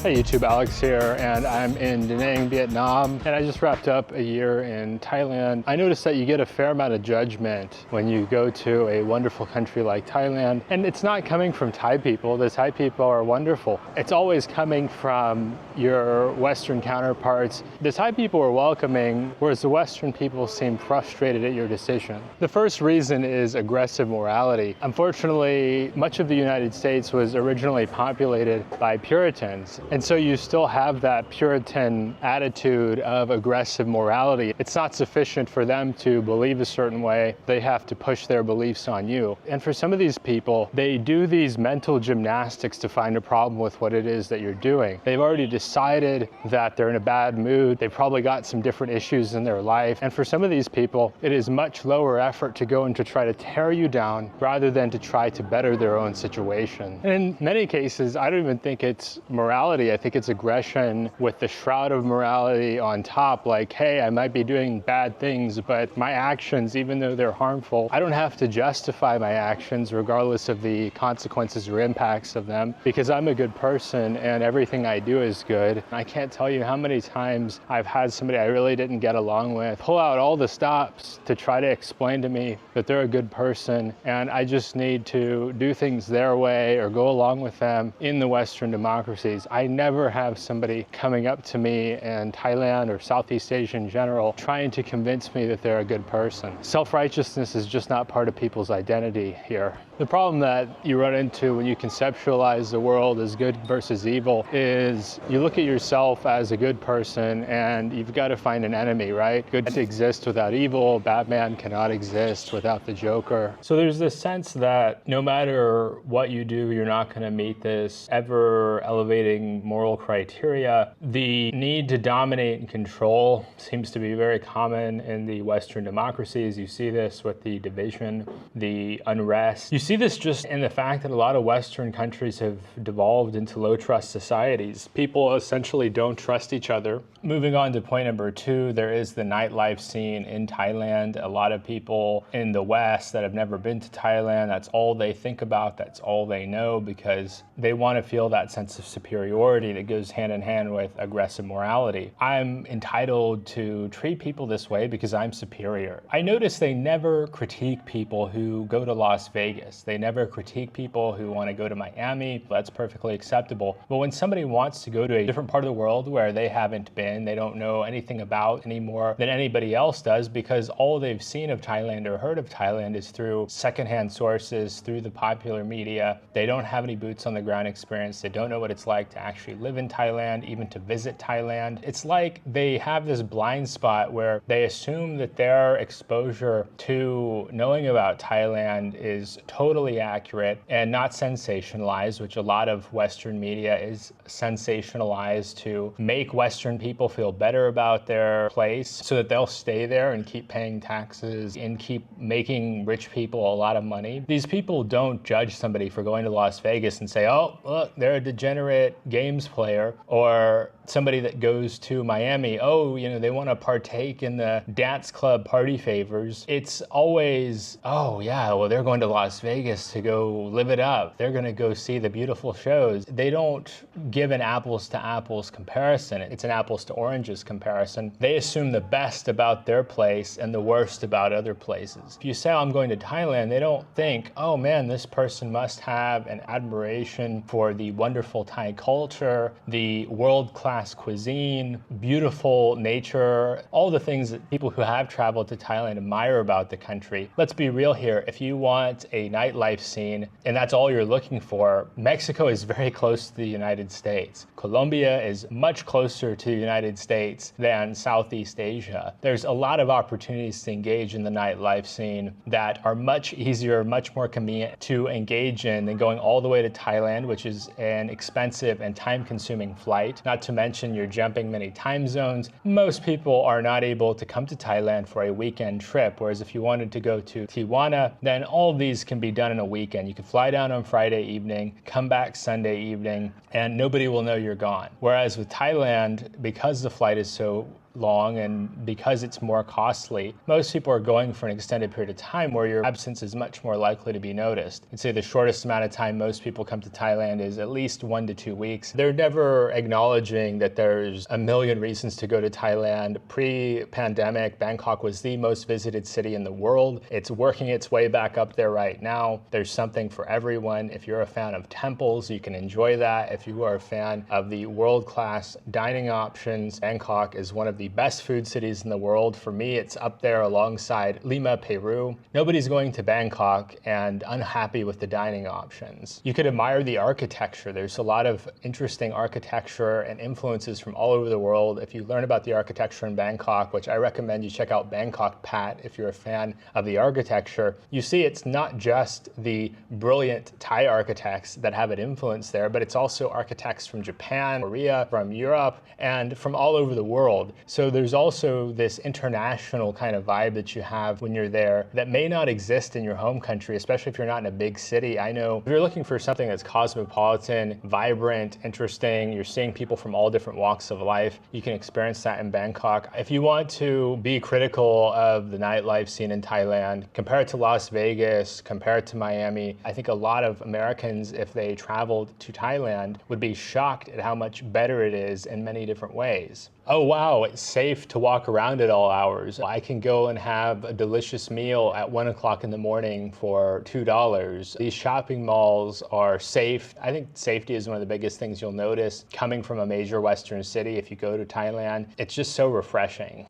Hey YouTube, Alex here, and I'm in Da Nang, Vietnam, and I just wrapped up a year in Thailand. I noticed that you get a fair amount of judgment when you go to a wonderful country like Thailand, and it's not coming from Thai people. The Thai people are wonderful. It's always coming from your Western counterparts. The Thai people are welcoming, whereas the Western people seem frustrated at your decision. The first reason is aggressive morality. Unfortunately, much of the United States was originally populated by Puritans. And so you still have that Puritan attitude of aggressive morality. It's not sufficient for them to believe a certain way. They have to push their beliefs on you. And for some of these people, they do these mental gymnastics to find a problem with what it is that you're doing. They've already decided that they're in a bad mood. They've probably got some different issues in their life. And for some of these people, it is much lower effort to go and to try to tear you down rather than to try to better their own situation. And in many cases, I don't even think it's morality. I think it's aggression with the shroud of morality on top, like, hey, I might be doing bad things, but my actions, even though they're harmful, I don't have to justify my actions regardless of the consequences or impacts of them, because I'm a good person and everything I do is good. I can't tell you how many times I've had somebody I really didn't get along with pull out all the stops to try to explain to me that they're a good person and I just need to do things their way or go along with them in the Western democracies. I never have somebody coming up to me in Thailand or Southeast Asia in general trying to convince me that they're a good person. Self-righteousness is just not part of people's identity here. The problem that you run into when you conceptualize the world as good versus evil is you look at yourself as a good person and you've got to find an enemy, right? Good exists without evil. Batman cannot exist without the Joker. So there's this sense that no matter what you do, you're not going to meet this ever elevating moral criteria. The need to dominate and control seems to be very common in the Western democracies. You see this with the division, the unrest. You see this just in the fact that a lot of Western countries have devolved into low trust societies. People essentially don't trust each other. Moving on to point number 2, there is the nightlife scene in Thailand. A lot of people in the West that have never been to Thailand, that's all they think about, that's all they know, because they want to feel that sense of superiority that goes hand in hand with aggressive morality. I'm entitled to treat people this way because I'm superior. I notice they never critique people who go to Las Vegas. They never critique people who want to go to Miami. That's perfectly acceptable. But when somebody wants to go to a different part of the world where they haven't been, they don't know anything about any more than anybody else does, because all they've seen of Thailand or heard of Thailand is through secondhand sources, through the popular media. They don't have any boots on the ground experience. They don't know what it's like to actually live in Thailand, even to visit Thailand. It's like they have this blind spot where they assume that their exposure to knowing about Thailand is totally accurate and not sensationalized, which a lot of Western media is sensationalized to make Western people feel better about their place so that they'll stay there and keep paying taxes and keep making rich people a lot of money. These people don't judge somebody for going to Las Vegas and say, oh, look, they're a degenerate games player, or somebody that goes to Miami, oh, you know, they want to partake in the dance club party favors. It's always, oh yeah, well, they're going to Las Vegas to go live it up. They're going to go see the beautiful shows. They don't give an apples to apples comparison. It's an apples to oranges comparison. They assume the best about their place and the worst about other places. If you say, oh, I'm going to Thailand, they don't think, oh man, this person must have an admiration for the wonderful Thai culture, the world-class cuisine, beautiful nature, all the things that people who have traveled to Thailand admire about the country. Let's be real here. If you want a nightlife scene and that's all you're looking for, Mexico is very close to the United States. Colombia is much closer to the United States than Southeast Asia. There's a lot of opportunities to engage in the nightlife scene that are much easier, much more convenient to engage in than going all the way to Thailand, which is an expensive and time-consuming flight. Not to mention you're jumping many time zones. Most people are not able to come to Thailand for a weekend trip, whereas if you wanted to go to Tijuana, then all of these can be done in a weekend. You can fly down on Friday evening, come back Sunday evening, and nobody will know you're gone. Whereas with Thailand, because the flight is so long, and because it's more costly, most people are going for an extended period of time where your absence is much more likely to be noticed. I'd say the shortest amount of time most people come to Thailand is at least 1 to 2 weeks. They're never acknowledging that there's a million reasons to go to Thailand. Pre-pandemic, Bangkok was the most visited city in the world. It's working its way back up there right now. There's something for everyone. If you're a fan of temples, you can enjoy that. If you are a fan of the world-class dining options, Bangkok is one of the best food cities in the world. For me, it's up there alongside Lima, Peru. Nobody's going to Bangkok and unhappy with the dining options. You could admire the architecture. There's a lot of interesting architecture and influences from all over the world. If you learn about the architecture in Bangkok, which I recommend you check out Bangkok Pat if you're a fan of the architecture, you see it's not just the brilliant Thai architects that have an influence there, but it's also architects from Japan, Korea, from Europe, and from all over the world. So there's also this international kind of vibe that you have when you're there that may not exist in your home country, especially if you're not in a big city. I know if you're looking for something that's cosmopolitan, vibrant, interesting, you're seeing people from all different walks of life, you can experience that in Bangkok. If you want to be critical of the nightlife scene in Thailand, compare it to Las Vegas, compare it to Miami, I think a lot of Americans, if they traveled to Thailand, would be shocked at how much better it is in many different ways. Oh wow, it's safe to walk around at all hours. I can go and have a delicious meal at 1 o'clock in the morning for $2. These shopping malls are safe. I think safety is one of the biggest things you'll notice coming from a major Western city if you go to Thailand. It's just so refreshing.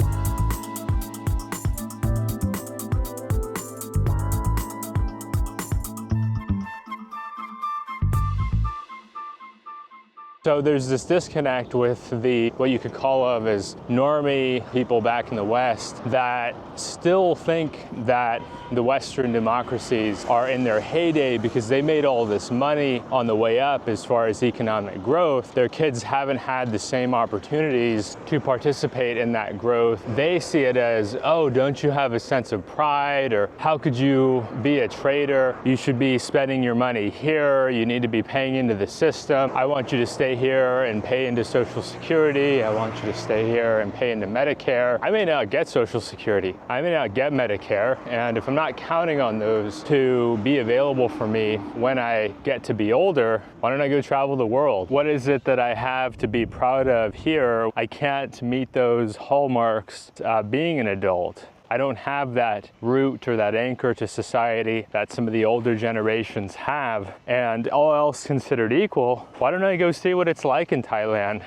So there's this disconnect with what you could call of as normie people back in the West that still think that the Western democracies are in their heyday because they made all this money on the way up as far as economic growth. Their kids haven't had the same opportunities to participate in that growth. They see it as, oh, don't you have a sense of pride? Or how could you be a trader? You should be spending your money here. You need to be paying into the system. I want you to stay here and pay into Social Security. I want you to stay here and pay into Medicare. I may not get Social Security. I may not get Medicare. And if I'm not counting on those to be available for me when I get to be older, why don't I go travel the world? What is it that I have to be proud of here? I can't meet those hallmarks being an adult. I don't have that root or that anchor to society that some of the older generations have. And all else considered equal, why don't I go see what it's like in Thailand?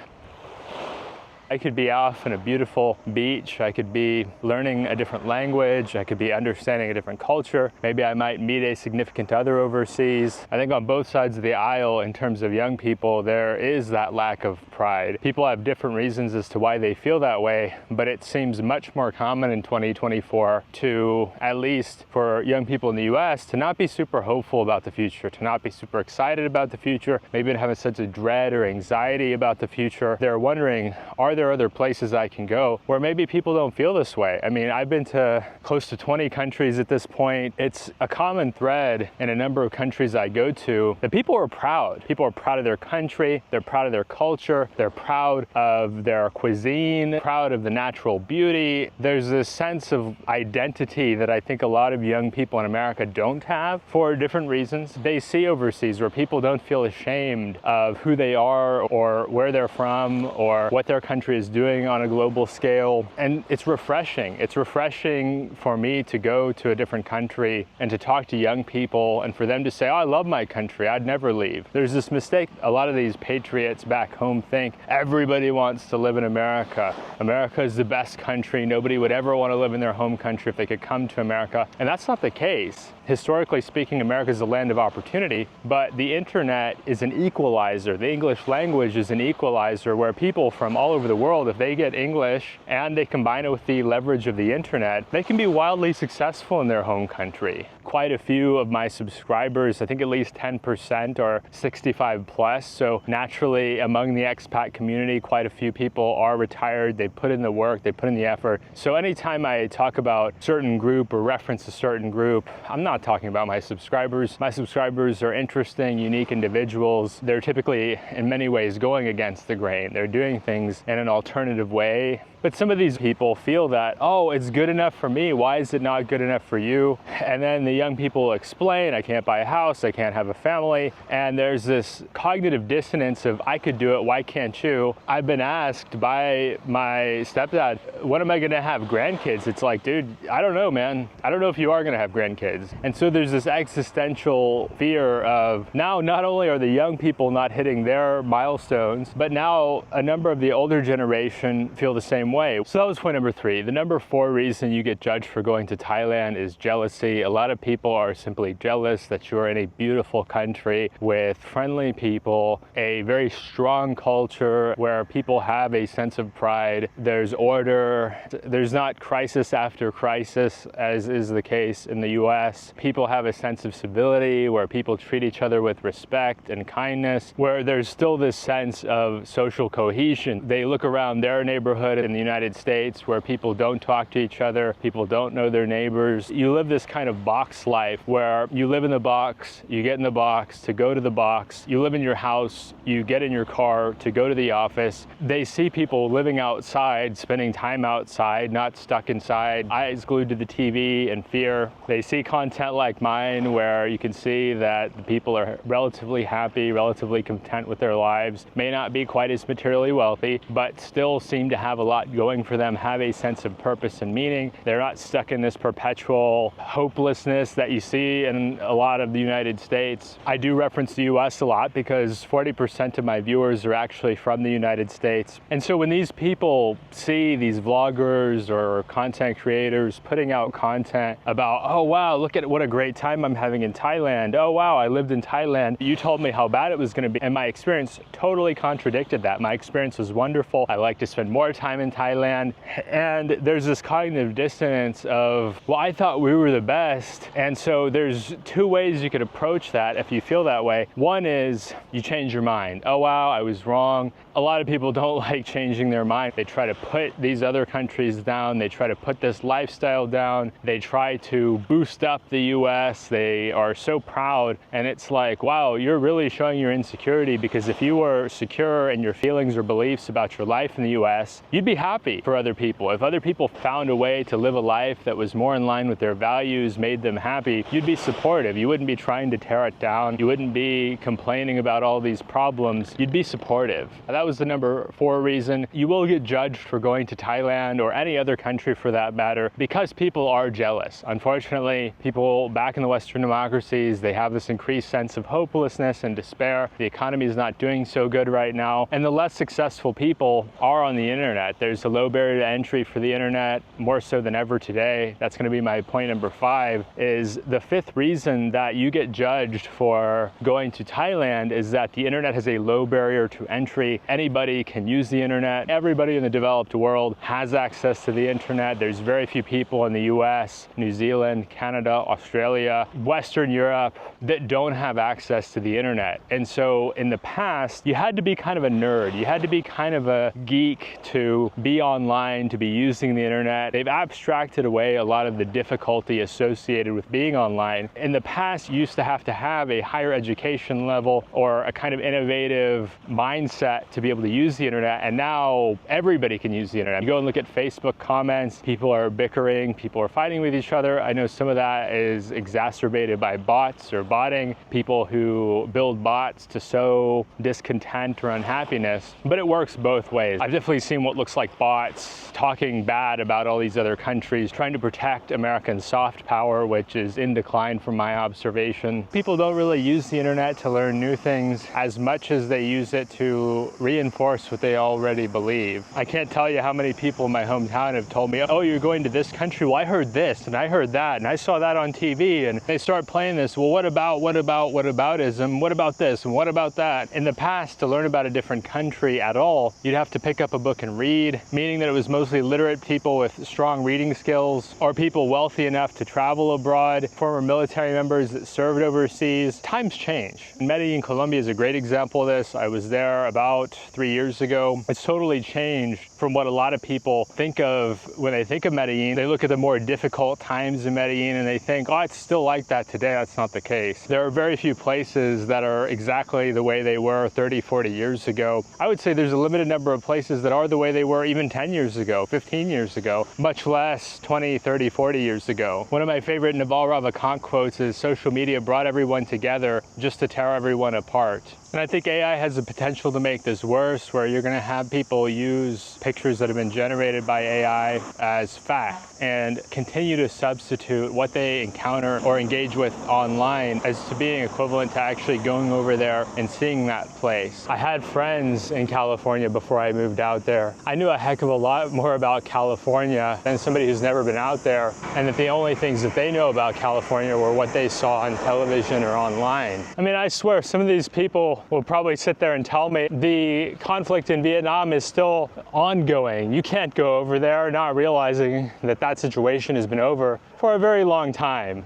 I could be off on a beautiful beach. I could be learning a different language. I could be understanding a different culture. Maybe I might meet a significant other overseas. I think on both sides of the aisle, in terms of young people, there is that lack of pride. People have different reasons as to why they feel that way, but it seems much more common in 2024 to, at least for young people in the US, to not be super hopeful about the future, to not be super excited about the future, maybe to have a sense of dread or anxiety about the future. They're wondering, are there other places I can go where maybe people don't feel this way? I mean, I've been to close to 20 countries at this point. It's a common thread in a number of countries I go to that people are proud. People are proud of their country, they're proud of their culture, they're proud of their cuisine, proud of the natural beauty. There's this sense of identity that I think a lot of young people in America don't have for different reasons. They see overseas where people don't feel ashamed of who they are or where they're from or what their country is doing on a global scale. And it's refreshing. It's refreshing for me to go to a different country and to talk to young people and for them to say, oh, I love my country, I'd never leave. There's this mistake a lot of these patriots back home think everybody wants to live in America. America is the best country. Nobody would ever want to live in their home country if they could come to America. And that's not the case. Historically speaking, America is a land of opportunity, but the internet is an equalizer. The English language is an equalizer where people from all over the world, if they get English and they combine it with the leverage of the internet, they can be wildly successful in their home country. Quite a few of my subscribers, I think at least 10% are 65 plus. So naturally among the expat community, quite a few people are retired. They put in the work, they put in the effort. So anytime I talk about certain group or reference a certain group, I'm not talking about my subscribers. My subscribers are interesting, unique individuals. They're typically in many ways going against the grain. They're doing things in an alternative way. But some of these people feel that, oh, it's good enough for me. Why is it not good enough for you? And then the young people explain, I can't buy a house, I can't have a family. And there's this cognitive dissonance of, I could do it, why can't you? I've been asked by my stepdad, when am I gonna have grandkids? It's like, dude, I don't know, man. I don't know if you are gonna have grandkids. And so there's this existential fear of, now not only are the young people not hitting their milestones, but now a number of the older generation feel the same way. So that was point number 3. The number 4 reason you get judged for going to Thailand is jealousy. A lot of people are simply jealous that you're in a beautiful country with friendly people, a very strong culture where people have a sense of pride. There's order. There's not crisis after crisis, as is the case in the US. People have a sense of civility where people treat each other with respect and kindness, where there's still this sense of social cohesion. They look around their neighborhood in the United States where people don't talk to each other, people don't know their neighbors. You live this kind of box life where you live in the box, you get in the box to go to the box, you live in your house, you get in your car to go to the office. They see people living outside, spending time outside, not stuck inside, eyes glued to the TV in fear. They see content like mine where you can see that the people are relatively happy, relatively content with their lives, may not be quite as materially wealthy, but still seem to have a lot going for them, have a sense of purpose and meaning. They're not stuck in this perpetual hopelessness that you see in a lot of the United States. I do reference the US a lot because 40% of my viewers are actually from the United States. And so when these people see these vloggers or content creators putting out content about, oh wow, look at what a great time I'm having in Thailand. Oh wow, I lived in Thailand. You told me how bad it was going to be. And my experience totally contradicted that. My experience was wonderful. I like to spend more time in Thailand. And there's this cognitive dissonance of, well, I thought we were the best. And so there's 2 ways you could approach that if you feel that way. One is you change your mind. Oh wow, I was wrong. A lot of people don't like changing their mind. They try to put these other countries down. They try to put this lifestyle down. They try to boost up the US. They are so proud. And it's like, wow, you're really showing your insecurity, because if you were secure in your feelings or beliefs about your life in the US, you'd be happy for other people. If other people found a way to live a life that was more in line with their values, made them happy, you'd be supportive. You wouldn't be trying to tear it down. You wouldn't be complaining about all these problems. You'd be supportive. That was the number 4 reason. You will get judged for going to Thailand or any other country for that matter because people are jealous. Unfortunately, people back in the Western democracies, they have this increased sense of hopelessness and despair. The economy is not doing so good right now. And the less successful people are on the internet. There's a low barrier to entry for the internet, more so than ever today. That's going to be my point number 5, is the 5th reason that you get judged for going to Thailand is that the internet has a low barrier to entry. Anybody can use the internet. Everybody in the developed world has access to the internet. There's very few people in the US, New Zealand, Canada, Australia, Western Europe that don't have access to the internet. And so in the past, you had to be kind of a nerd. You had to be kind of a geek to be online, to be using the internet. They've abstracted away a lot of the difficulty associated with being online. In the past, you used to have a higher education level or a kind of innovative mindset to be able to use the internet, and now everybody can use the internet. You go and look at Facebook comments, people are bickering, people are fighting with each other. I know some of that is exacerbated by bots or botting, people who build bots to sow discontent or unhappiness, but it works both ways. I've definitely seen what looks like bots talking bad about all these other countries, trying to protect American soft power, which is in decline from my observation. People don't really use the internet to learn new things as much as they use it to reinforce what they already believe. I can't tell you how many people in my hometown have told me, oh, you're going to this country? Well, I heard this and I heard that and I saw that on TV, and they start playing this. Well, what aboutism? What about this and what about that? In the past, to learn about a different country at all, you'd have to pick up a book and read, meaning that it was mostly literate people with strong reading skills or people wealthy enough to travel abroad, former military members that served overseas. Times change. Medellin, Colombia is a great example of this. I was there about 3 years ago. It's totally changed from what a lot of people think of when they think of Medellin. They look at the more difficult times in Medellin and they think, oh, it's still like that today. That's not the case. There are very few places that are exactly the way they were 30, 40 years ago. I would say there's a limited number of places that are the way they were even even 10 years ago, 15 years ago, much less 20, 30, 40 years ago. One of my favorite Naval Ravikant quotes is, social media brought everyone together just to tear everyone apart. And I think AI has the potential to make this worse, where you're going to have people use pictures that have been generated by AI as fact and continue to substitute what they encounter or engage with online as to being equivalent to actually going over there and seeing that place. I had friends in California before I moved out there. I knew a heck of a lot more about California than somebody who's never been out there, and that the only things that they know about California were what they saw on television or online. I mean, I swear some of these people will probably sit there and tell me the conflict in Vietnam is still ongoing. You can't go over there, not realizing that that situation has been over for a very long time.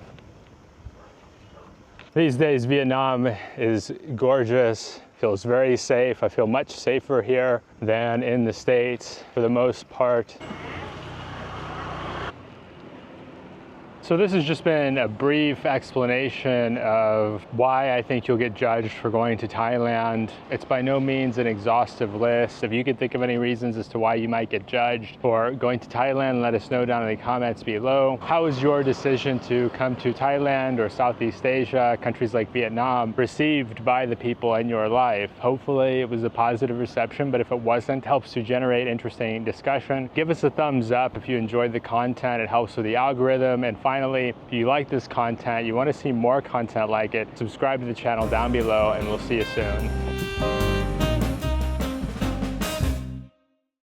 These days, Vietnam is gorgeous, feels very safe. I feel much safer here than in the States for the most part. So this has just been a brief explanation of why I think you'll get judged for going to Thailand. It's by no means an exhaustive list. If you could think of any reasons as to why you might get judged for going to Thailand, let us know down in the comments below. How was your decision to come to Thailand or Southeast Asia, countries like Vietnam, received by the people in your life? Hopefully it was a positive reception, but if it wasn't, it helps to generate interesting discussion. Give us a thumbs up if you enjoyed the content. It helps with the algorithm. And finally, if you like this content, you want to see more content like it, subscribe to the channel down below, and we'll see you soon.